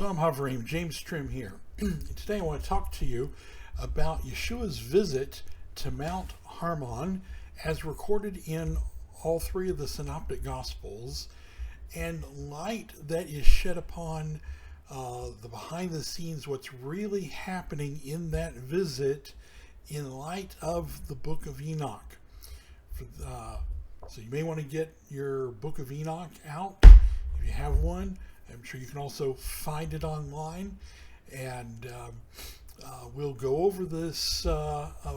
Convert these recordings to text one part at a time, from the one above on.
Shalom Havrim, James Trim here. Today I want to talk to you about Yeshua's visit to Mount Hermon as recorded in all three of the Synoptic Gospels, and light that is shed upon the behind the scenes, what's really happening in that visit in light of the Book of Enoch. So you may want to get your Book of Enoch out if you have one. I'm sure you can also find it online, and we'll go over this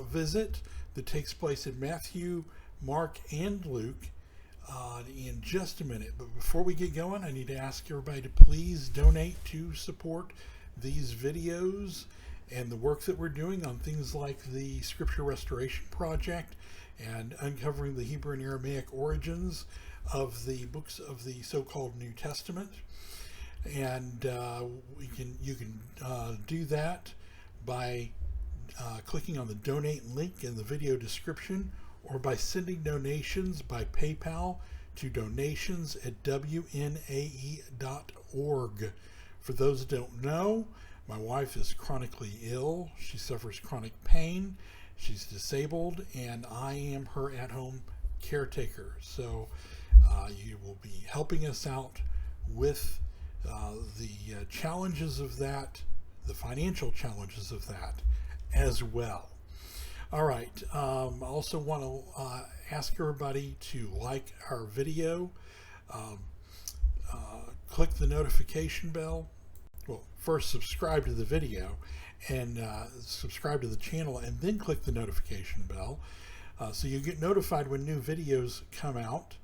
visit that takes place in Matthew, Mark, and Luke in just a minute. But before we get going, I need to ask everybody to please donate to support these videos and the work that we're doing on things like the Scripture Restoration Project and uncovering the Hebrew and Aramaic origins of the books of the so-called New Testament. And you can do that by clicking on the donate link in the video description, or by sending donations by PayPal to donations@wnae.org. For those that don't know, my wife is chronically ill. She suffers chronic pain. She's disabled, and I am her at-home caretaker. So you will be helping us out with the challenges of that, the financial challenges of that as well. All right. I also want to ask everybody to like our video, click the notification bell. Well, first subscribe to the video and subscribe to the channel, and then click the notification bell so you get notified when new videos come out.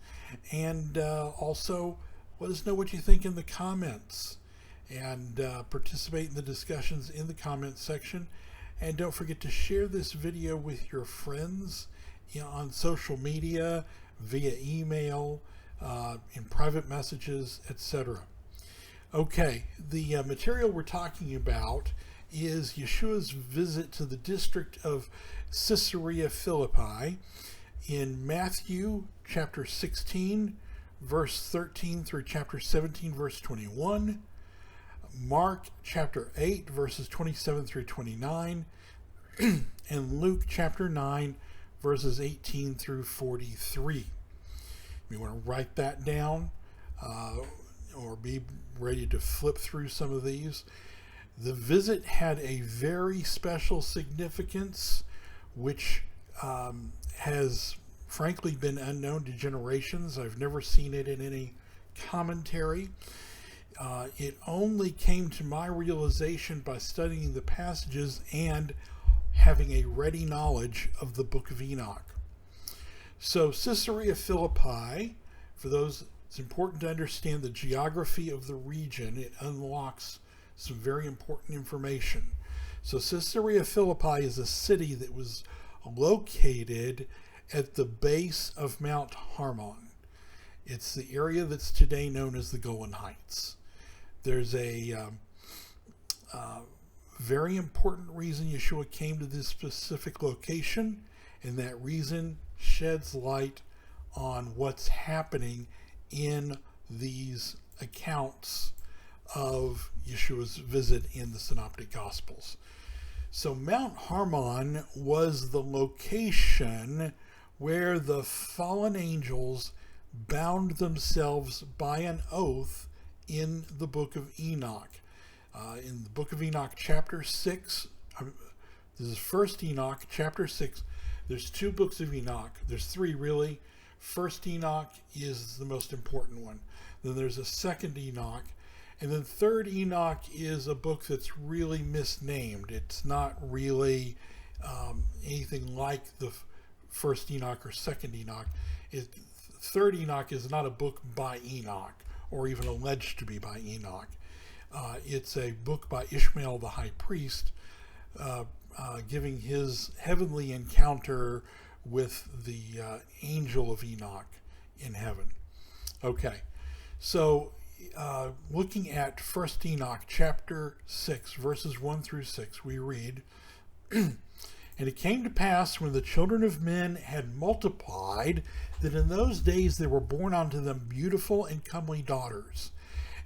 And also let us know what you think in the comments, and participate in the discussions in the comments section. And don't forget to share this video with your friends on social media, via email, in private messages, etc. Okay, the material we're talking about is Yeshua's visit to the district of Caesarea Philippi in Matthew chapter 16, verse 13 through chapter 17, verse 21, Mark chapter 8, verses 27 through 29, and Luke chapter 9, verses 18 through 43. You want to write that down or be ready to flip through some of these. The visit had a very special significance, which has frankly been unknown to generations. I've never seen it in any commentary. It only came to my realization by studying the passages and having a ready knowledge of the Book of Enoch. So Caesarea Philippi, for those, it's important to understand the geography of the region. It unlocks some very important information. So Caesarea Philippi is a city that was located at the base of Mount Hermon. It's the area that's today known as the Golan Heights. There's a very important reason Yeshua came to this specific location, and that reason sheds light on what's happening in these accounts of Yeshua's visit in the Synoptic Gospels. So Mount Hermon was the location where the fallen angels bound themselves by an oath in the Book of Enoch. In the Book of Enoch, chapter 6, this is First Enoch, chapter 6. There's two books of Enoch. There's three, really. First Enoch is the most important one. Then there's a second Enoch. And then third Enoch is a book that's really misnamed. It's not really anything like the First Enoch or Second Enoch. Third Enoch is not a book by Enoch, or even alleged to be by Enoch. It's a book by Ishmael the high priest, giving his heavenly encounter with the angel of Enoch in heaven. Okay, so looking at First Enoch chapter 6, verses 1 through 6, we read, And it came to pass, when the children of men had multiplied, that in those days there were born unto them beautiful and comely daughters.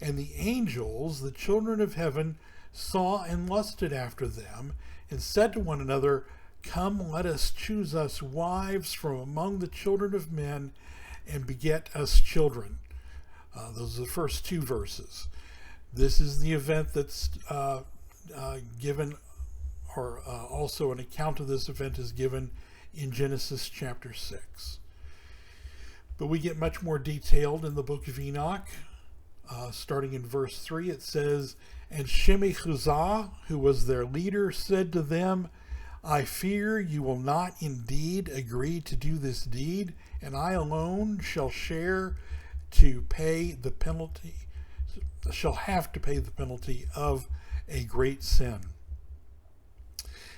And the angels, the children of heaven, saw and lusted after them, and said to one another, Come, let us choose us wives from among the children of men, and beget us children. Those are the first two verses. This is the event that's given, or also an account of this event is given in Genesis chapter 6. But we get much more detailed in the Book of Enoch. Starting in verse 3, it says, And Shemi-Huzah, who was their leader, said to them, I fear you will not indeed agree to do this deed, and I alone shall have to pay the penalty of a great sin.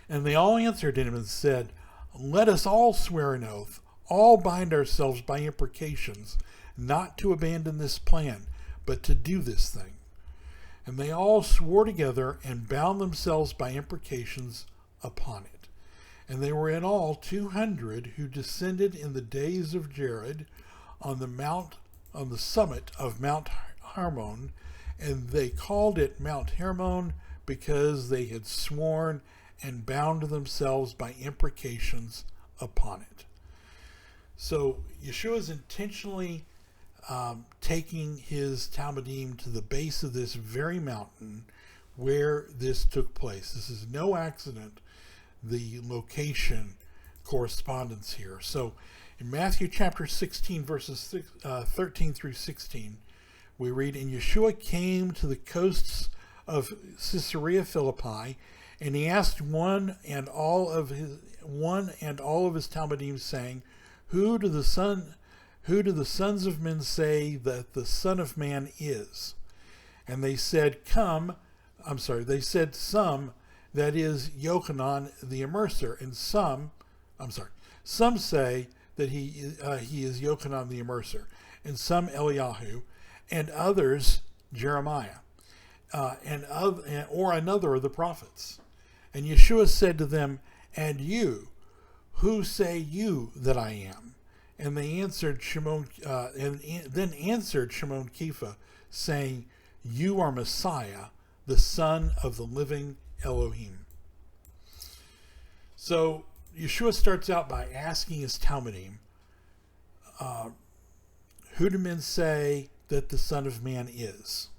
And they all answered him and said, Let us all swear an oath, all bind ourselves by imprecations, not to abandon this plan, but to do this thing. And they all swore together and bound themselves by imprecations upon it. And they were in all 200 who descended in the days of Jared on the summit of Mount Hermon, and they called it Mount Hermon because they had sworn and bound themselves by imprecations upon it. So Yeshua is intentionally taking his Talmudim to the base of this very mountain where this took place. This is no accident, the location correspondence here. So in Matthew chapter 16, verses 13 through 16, we read, And Yeshua came to the coasts of Caesarea Philippi, and he asked one and all of his Talmudim, saying, Who do the sons of men say that the Son of Man is? And they said, some, that is Yochanan the Immerser, and some say that he is Yochanan the Immerser, and some Eliyahu, and others Jeremiah, or another of the prophets. And Yeshua said to them, And you, who say you that I am? And they answered then answered Shimon Kepha, saying, You are Messiah, the Son of the living Elohim. So Yeshua starts out by asking his Talmudim, who do men say that the Son of Man is?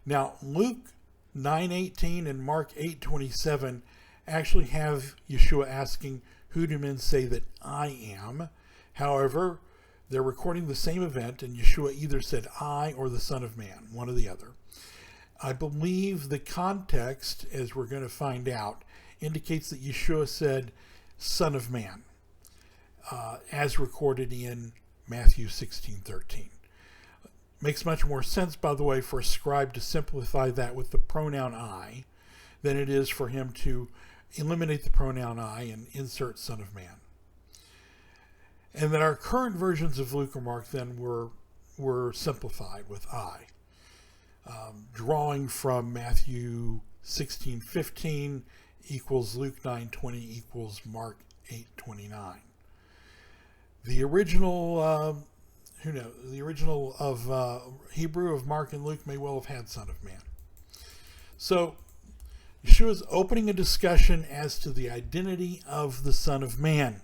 Now, Luke 9:18 and Mark 8:27 actually have Yeshua asking, Who do men say that I am? However, they're recording the same event, and Yeshua either said I or the Son of Man, one or the other. I believe the context, as we're going to find out, indicates that Yeshua said Son of Man, as recorded in Matthew 16:13. Makes much more sense, by the way, for a scribe to simplify that with the pronoun I than it is for him to eliminate the pronoun I and insert Son of Man. And then our current versions of Luke or Mark then were simplified with I, drawing from Matthew 16:15 equals Luke 9:20 equals Mark 8:29. The original, the original of Hebrew of Mark and Luke may well have had Son of Man. So Yeshua is opening a discussion as to the identity of the Son of Man.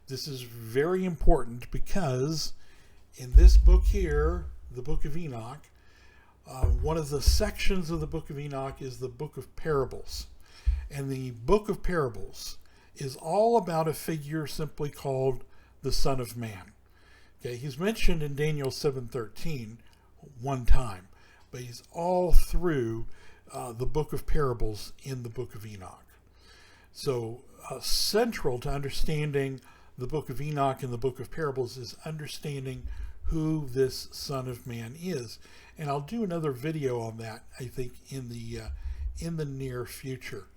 This is very important because in this book here, the Book of Enoch, one of the sections of the Book of Enoch is the Book of Parables. And the Book of Parables is all about a figure simply called the Son of Man. Okay, he's mentioned in Daniel 7:13 one time, but he's all through the Book of Parables in the Book of Enoch. So central to understanding the Book of Enoch and the Book of Parables is understanding who this Son of Man is. And I'll do another video on that, I think, in the near future.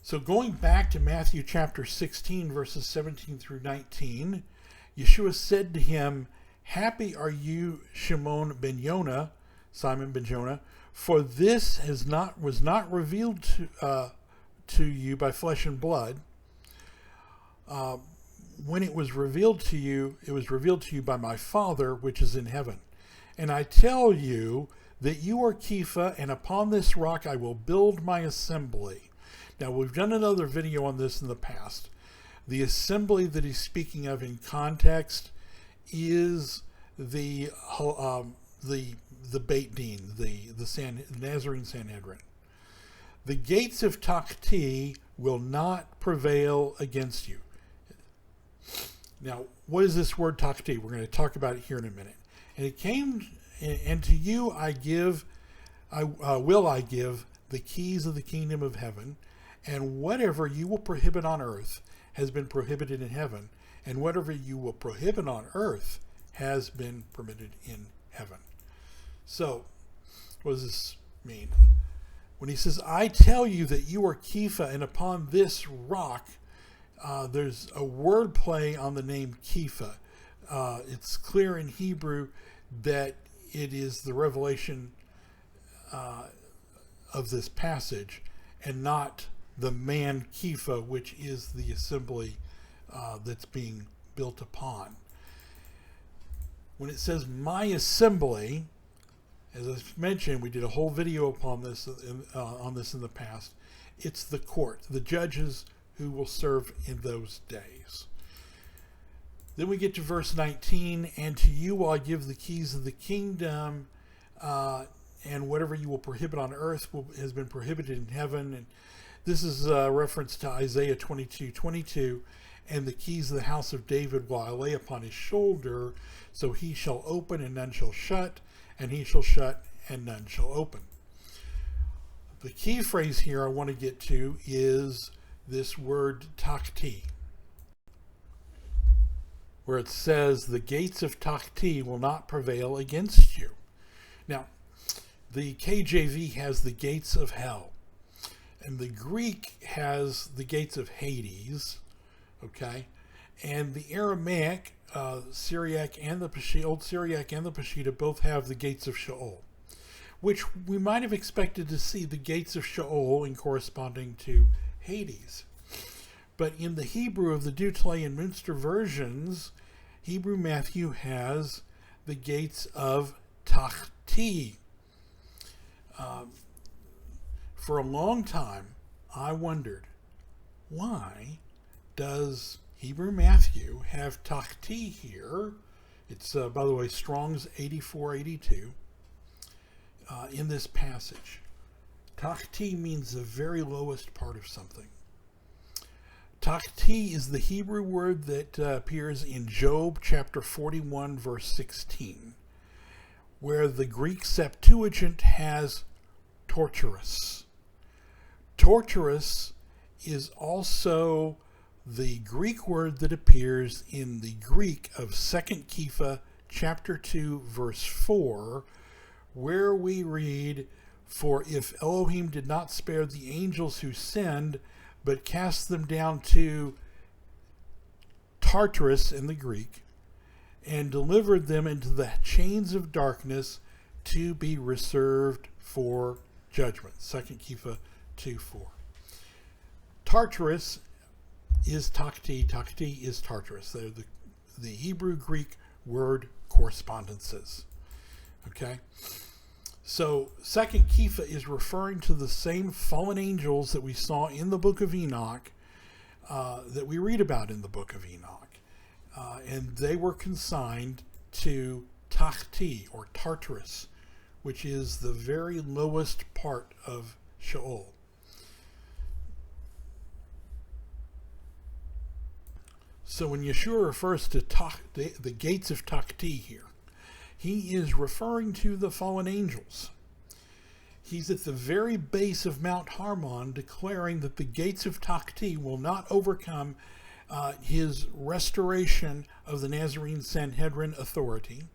So going back to Matthew chapter 16, verses 17 through 19, Yeshua said to him, Happy are you, Simon ben Jonah, for this was not revealed to you by flesh and blood. When it was revealed to you by my Father which is in heaven. And I tell you that you are Kepha, and upon this rock I will build my assembly. Now, we've done another video on this in the past. The assembly that he's speaking of in context is the Beit Din, the Nazarene Sanhedrin. The gates of Takti will not prevail against you. Now, what is this word Takti? We're going to talk about it here in a minute. And it came, and to you will I give the keys of the kingdom of heaven, and whatever you will prohibit on earth has been prohibited in heaven, and whatever you will prohibit on earth has been permitted in heaven. So, what does this mean? When he says, I tell you that you are Kepha, and upon this rock, there's a word play on the name Kepha. It's clear in Hebrew that it is the revelation of this passage, and not the man Kepha, which is the assembly that's being built upon. When it says my assembly, as I mentioned, we did a whole video upon this on this in the past. It's the court, the judges who will serve in those days. Then we get to verse 19, and to you will I give the keys of the kingdom, and whatever you will prohibit on earth has been prohibited in heaven. And this is a reference to Isaiah 22:22, and the keys of the house of David will I lay upon his shoulder, so he shall open and none shall shut, and he shall shut and none shall open. The key phrase here I want to get to is this word Takti, where it says the gates of Takti will not prevail against you. Now, the KJV has the gates of hell, and the Greek has the gates of Hades, okay? And the Aramaic, Syriac and the Peshitta, Old Syriac and the Peshitta both have the gates of Sheol, which we might have expected to see the gates of Sheol in corresponding to Hades. But in the Hebrew of the Dutley and Münster versions, Hebrew Matthew has the gates of Takti. For a long time, I wondered, why does Hebrew Matthew have Takti here? It's, by the way, Strong's 8482 in this passage. Takti means the very lowest part of something. Takti is the Hebrew word that appears in Job chapter 41, verse 16, where the Greek Septuagint has Tartarus. Tartarus is also the Greek word that appears in the Greek of 2 Kepha chapter 2, verse 4, where we read, for if Elohim did not spare the angels who sinned, but cast them down to Tartarus in the Greek, and delivered them into the chains of darkness to be reserved for judgment. 2 Kepha 2:4. Tartarus is Takti. Takti is Tartarus. They're the Hebrew-Greek word correspondences. Okay? So 2 Kepha is referring to the same fallen angels that we saw in the Book of Enoch, that we read about in the Book of Enoch. And they were consigned to Takti, or Tartarus, which is the very lowest part of Sheol. So when Yeshua refers to the gates of Takti here, he is referring to the fallen angels. He's at the very base of Mount Hermon, declaring that the gates of Takti will not overcome his restoration of the Nazarene Sanhedrin authority.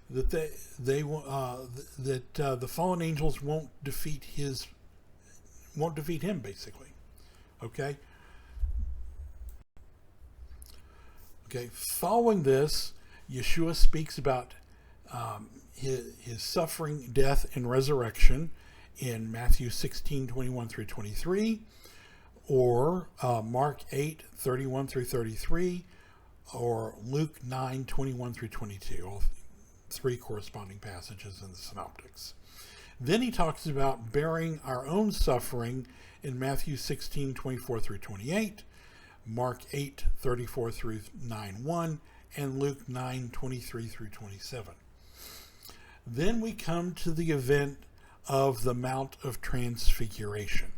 That the fallen angels won't defeat him, basically. Okay. Okay. Following this, Yeshua speaks about his suffering, death, and resurrection in Matthew 16:21 through 23, or Mark 8:31 through 33, or Luke 9:21 through 22. 3 corresponding passages in the Synoptics. Then he talks about bearing our own suffering in Matthew 16:24 through 28, Mark 8:34 through 9:1, and Luke 9:23 through 27. Then we come to the event of the Mount of Transfiguration.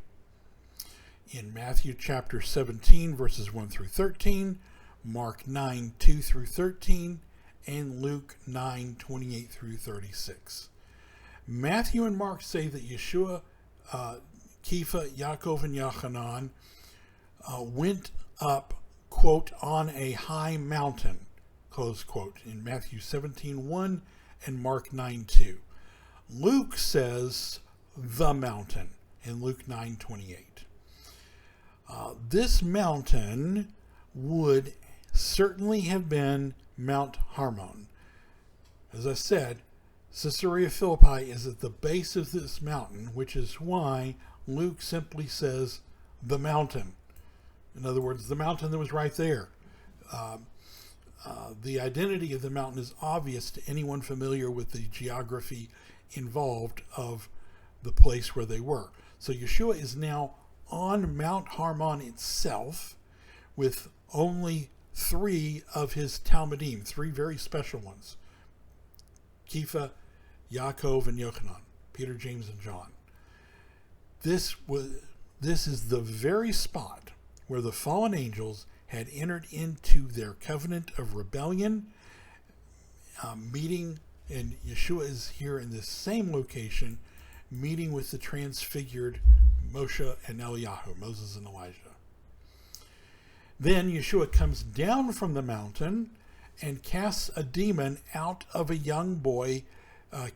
In Matthew chapter 17, verses 1 through 13, Mark 9:2 through 13, and Luke 9:28 through 36. Matthew and Mark say that Yeshua, Kepha, Yaakov, and Yochanan went up, quote, on a high mountain, close quote, in Matthew 17:1 and Mark 9:2. Luke says the mountain in Luke 9:28. This mountain would certainly have been Mount Hermon. As I said, Caesarea Philippi is at the base of this mountain, which is why Luke simply says the mountain. In other words, the mountain that was right there. The identity of the mountain is obvious to anyone familiar with the geography involved of the place where they were. So Yeshua is now on Mount Hermon itself with only 3 of his Talmudim, 3 very special ones. Kepha, Yaakov, and Yochanan, Peter, James, and John. This is the very spot where the fallen angels had entered into their covenant of rebellion, meeting, and Yeshua is here in this same location, meeting with the transfigured Moshe and Eliyahu, Moses and Elijah. Then Yeshua comes down from the mountain and casts a demon out of a young boy,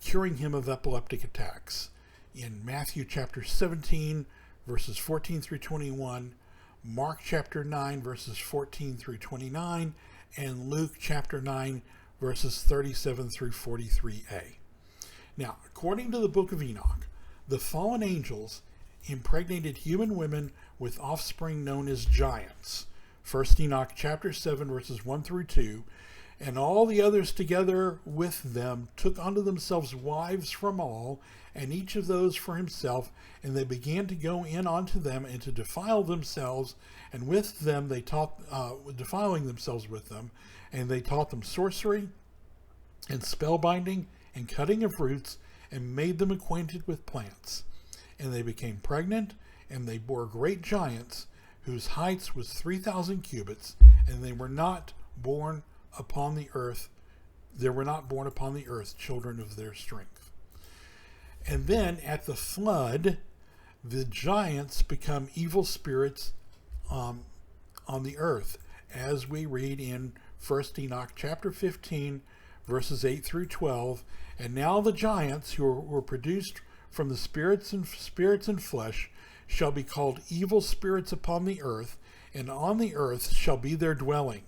curing him of epileptic attacks. In Matthew chapter 17, verses 14 through 21, Mark chapter 9, verses 14 through 29, and Luke chapter 9, verses 37 through 43a. Now, according to the Book of Enoch, the fallen angels impregnated human women with offspring known as giants. 1 Enoch chapter 7, verses 1 through 2, and all the others together with them took unto themselves wives from all, and each of those for himself, and they began to go in unto them and to defile themselves, and with them they taught, defiling themselves with them, and they taught them sorcery, and spellbinding, and cutting of roots, and made them acquainted with plants. And they became pregnant, and they bore great giants, whose heights was 3,000 cubits, and they were not born upon the earth. There were not born upon the earth children of their strength. And then at the flood, the giants become evil spirits on the earth, as we read in 1 Enoch chapter 15, verses 8 through 12. And now the giants who were produced from the spirits and flesh shall be called evil spirits upon the earth, and on the earth shall be their dwelling.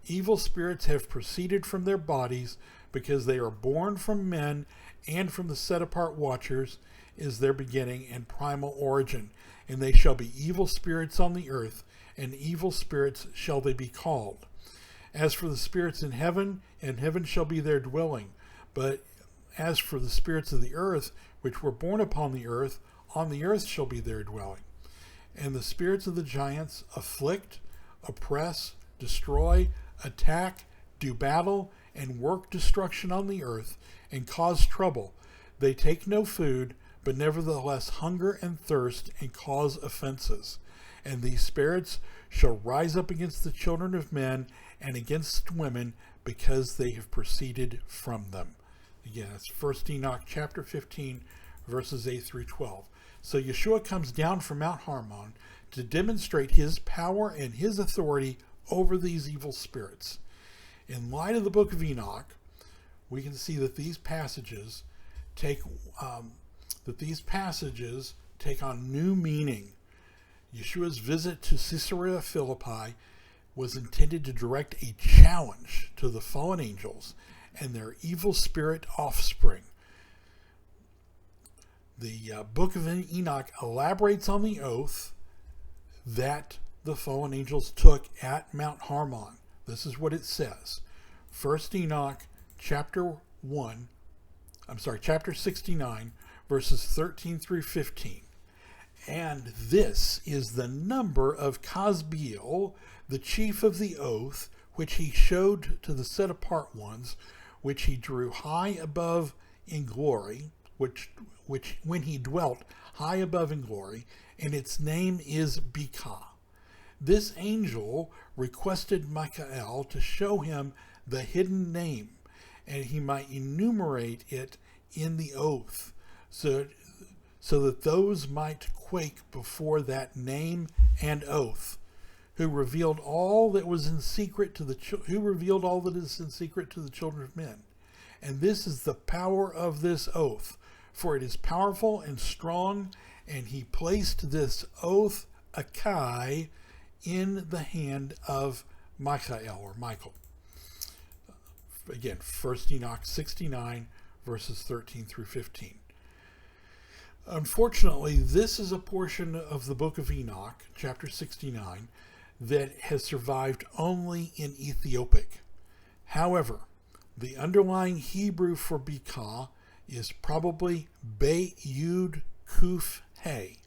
Evil spirits have proceeded from their bodies, because they are born from men, and from the set-apart watchers is their beginning and primal origin. And they shall be evil spirits on the earth, and evil spirits shall they be called. As for the spirits in heaven shall be their dwelling. But as for the spirits of the earth, which were born upon the earth shall be their dwelling. And the spirits of the giants afflict, oppress, destroy, attack, do battle, and work destruction on the earth, and cause trouble. They take no food, but nevertheless hunger and thirst, and cause offenses. And these spirits shall rise up against the children of men, and against women, because they have proceeded from them. Again, that's 1 Enoch chapter 15, verses 8 through 12. So Yeshua comes down from Mount Hermon to demonstrate his power and his authority over these evil spirits. In light of the Book of Enoch, we can see that these passages take on new meaning. Yeshua's visit to Caesarea Philippi was intended to direct a challenge to the fallen angels and their evil spirit offspring. The Book of Enoch elaborates on the oath that the fallen angels took at Mount Hermon. This is what it says. 1 Enoch chapter chapter 69, verses 13 through 15. And this is the number of Casbiel, the chief of the oath, which he showed to the set apart ones, which he drew high above in glory, which when he dwelt high above in glory, and its name is Bekah. This angel requested Michael to show him the hidden name, and he might enumerate it in the oath, so that those might quake before that name and oath, who revealed all that was in secret to the children of men. And this is the power of this oath, for it is powerful and strong, and he placed this oath, Akai, in the hand of Michael, or Michael. Again, 1 Enoch 69, verses 13 through 15. Unfortunately, this is a portion of the Book of Enoch, chapter 69, that has survived only in Ethiopic. However, the underlying Hebrew for Bekah is probably Be Yud Kuf He,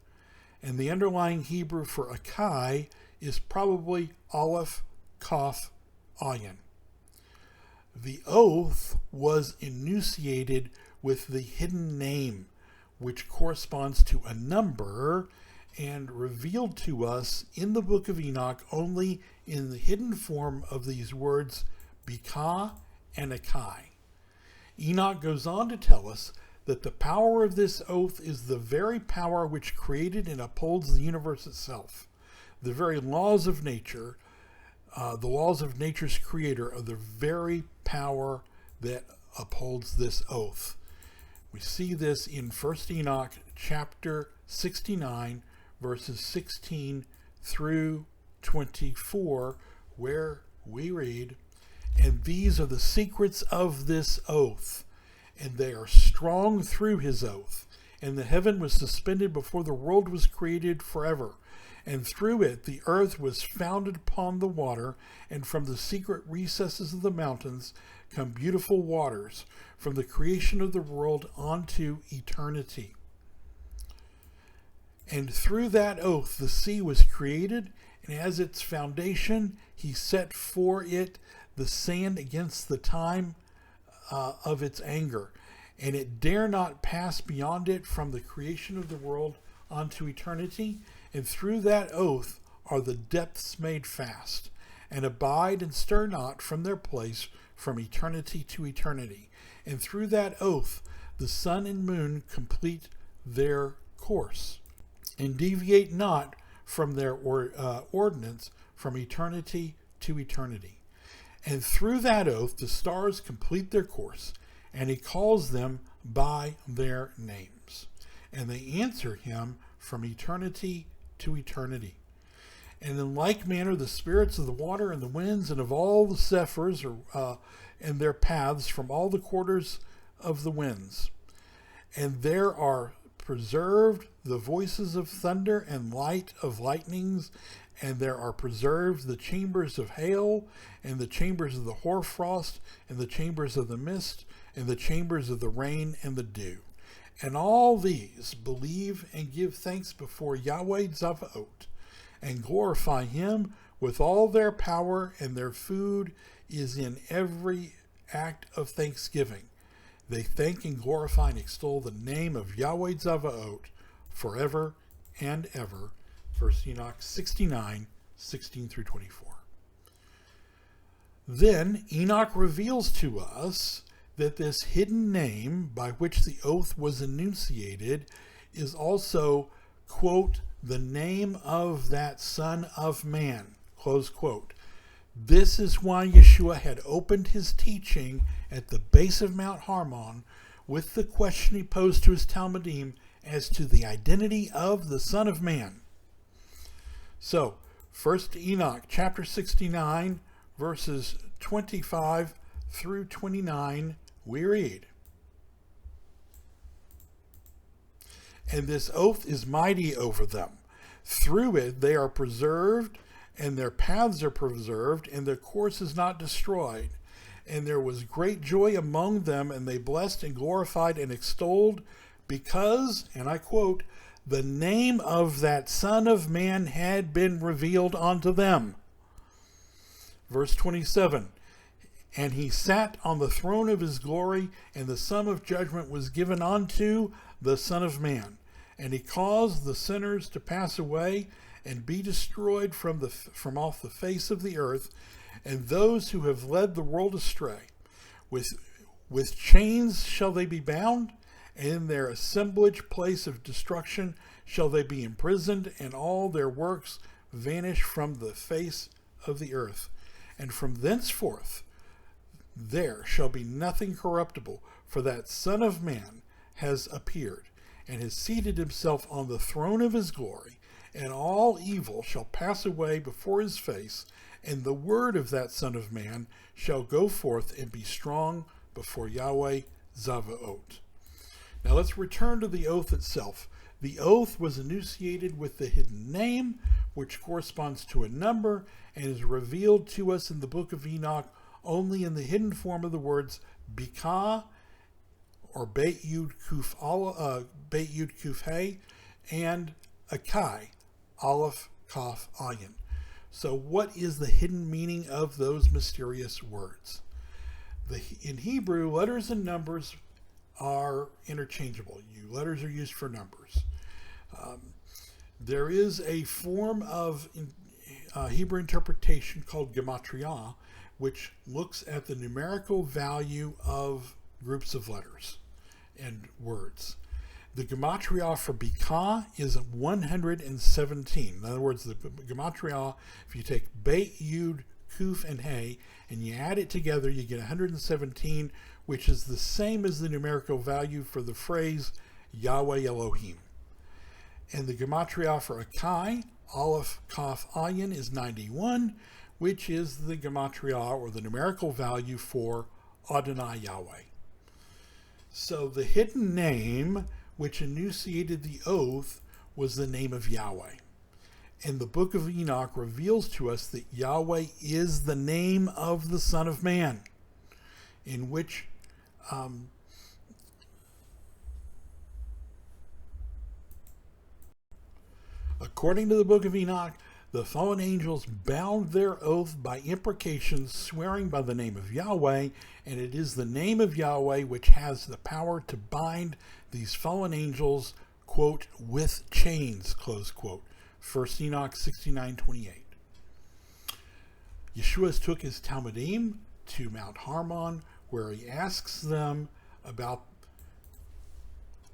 and the underlying Hebrew for Akai is probably Aleph Kaf Ayin. The oath was enunciated with the hidden name, which corresponds to a number, and revealed to us in the Book of Enoch only in the hidden form of these words Bekah and Akai. Enoch goes on to tell us that the power of this oath is the very power which created and upholds the universe itself. The very laws of nature, the laws of nature's creator, are the very power that upholds this oath. We see this in 1 Enoch chapter 69, verses 16 through 24, where we read, "And these are the secrets of this oath, and they are strong through his oath. And the heaven was suspended before the world was created forever. And through it the earth was founded upon the water, and from the secret recesses of the mountains come beautiful waters, from the creation of the world unto eternity. And through that oath the sea was created, and as its foundation he set for it the sand against the time of its anger, and it dare not pass beyond it from the creation of the world unto eternity. And through that oath are the depths made fast, and abide and stir not from their place from eternity to eternity. And through that oath the sun and moon complete their course, and deviate not from their ordinance from eternity to eternity. And through that oath the stars complete their course, and he calls them by their names, and they answer him from eternity to eternity. And in like manner the spirits of the water and the winds and of all the zephyrs and their paths from all the quarters of the winds. And there are preserved the voices of thunder and light of lightnings, and there are preserved the chambers of hail, and the chambers of the hoarfrost, and the chambers of the mist, and the chambers of the rain and the dew. And all these believe and give thanks before Yahweh Zavaot, and glorify him with all their power, and their food is in every act of thanksgiving. They thank and glorify and extol the name of Yahweh Zavaot forever and ever. 1 Enoch 69, 16 through 24. Then Enoch reveals to us that this hidden name by which the oath was enunciated is also, quote, the name of that Son of Man, close quote. This is why Yeshua had opened his teaching at the base of Mount Hermon with the question he posed to his Talmudim as to the identity of the Son of Man. So, 1 Enoch chapter 69, verses 25 through 29, we read, "And this oath is mighty over them. Through it they are preserved, and their paths are preserved, and their course is not destroyed. And there was great joy among them, and they blessed and glorified and extolled, because, and I quote, the name of that Son of Man had been revealed unto them. Verse 27, and he sat on the throne of his glory, and the sum of judgment was given unto the Son of Man. And he caused the sinners to pass away and be destroyed from off the face of the earth, and those who have led the world astray. With chains shall they be bound, and in their assemblage place of destruction shall they be imprisoned, and all their works vanish from the face of the earth. And from thenceforth there shall be nothing corruptible, for that Son of Man has appeared, and has seated himself on the throne of his glory, and all evil shall pass away before his face, and the word of that Son of Man shall go forth and be strong before Yahweh Zavaot. Now let's return to the oath itself. The oath was enunciated with the hidden name, which corresponds to a number, and is revealed to us in the Book of Enoch only in the hidden form of the words Bika, or Beit Yud Kuf He, and Akai, Aleph Kaf Ayin. So what is the hidden meaning of those mysterious words? In Hebrew, letters and numbers are interchangeable. Letters are used for numbers. There is a form of Hebrew interpretation called gematria, which looks at the numerical value of groups of letters and words. The gematria for Bika is 117. In other words, the gematria, if you take Beit, Yud, Kuf, and He, and you add it together, you get 117, which is the same as the numerical value for the phrase Yahweh Elohim. And the gematria for Akai, Aleph Kaf Ayin, is 91, which is the gematria, or the numerical value for Adonai Yahweh. So the hidden name which enunciated the oath was the name of Yahweh. And the Book of Enoch reveals to us that Yahweh is the name of the Son of Man, in which according to the Book of Enoch, the fallen angels bound their oath by imprecation, swearing by the name of Yahweh, and it is the name of Yahweh which has the power to bind these fallen angels, quote, with chains, close quote. 1 Enoch 69:28. Yeshua took his Talmudim to Mount Hermon, where he asks them about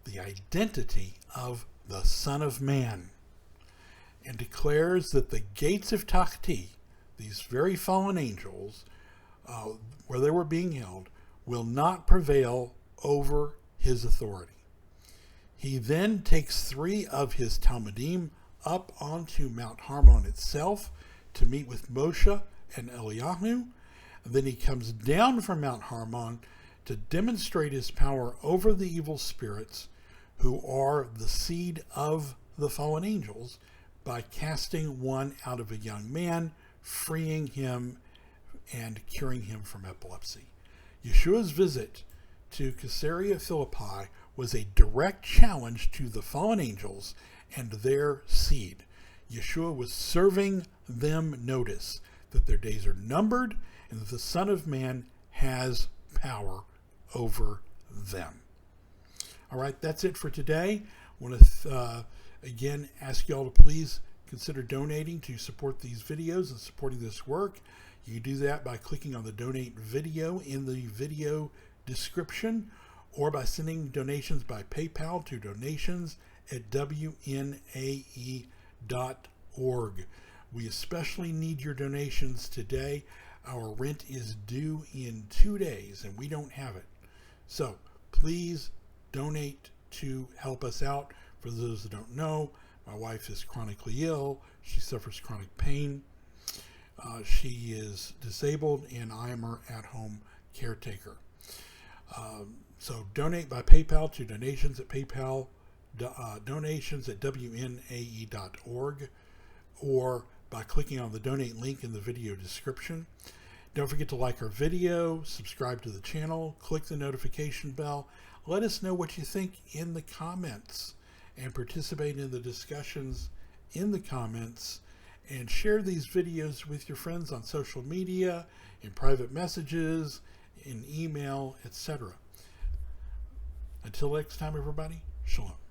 the identity of the Son of Man, and declares that the gates of Tahti, these very fallen angels, where they were being held, will not prevail over his authority. He then takes 3 of his Talmudim up onto Mount Hermon itself to meet with Moshe and Eliyahu. And then he comes down from Mount Hermon to demonstrate his power over the evil spirits, who are the seed of the fallen angels, by casting one out of a young man, freeing him and curing him from epilepsy. Yeshua's visit to Caesarea Philippi was a direct challenge to the fallen angels and their seed. Yeshua was serving them notice that their days are numbered and that the Son of Man has power over them. All right, that's it for today. I want to again ask you all to please consider donating to support these videos and supporting this work. You can do that by clicking on the donate video in the video description, or by sending donations by PayPal to donations@wnae.org. We especially need your donations today. Our rent is due in 2 days and we don't have it. So please donate to help us out. For those that don't know, my wife is chronically ill. She suffers chronic pain. She is disabled, and I am her at-home caretaker. So donate by PayPal to donations@wnae.org, or by clicking on the donate link in the video description. Don't forget to like our video, subscribe to the channel, click the notification bell. Let us know what you think in the comments and participate in the discussions in the comments, and share these videos with your friends on social media, in private messages, in email, etc. Until next time, everybody, shalom.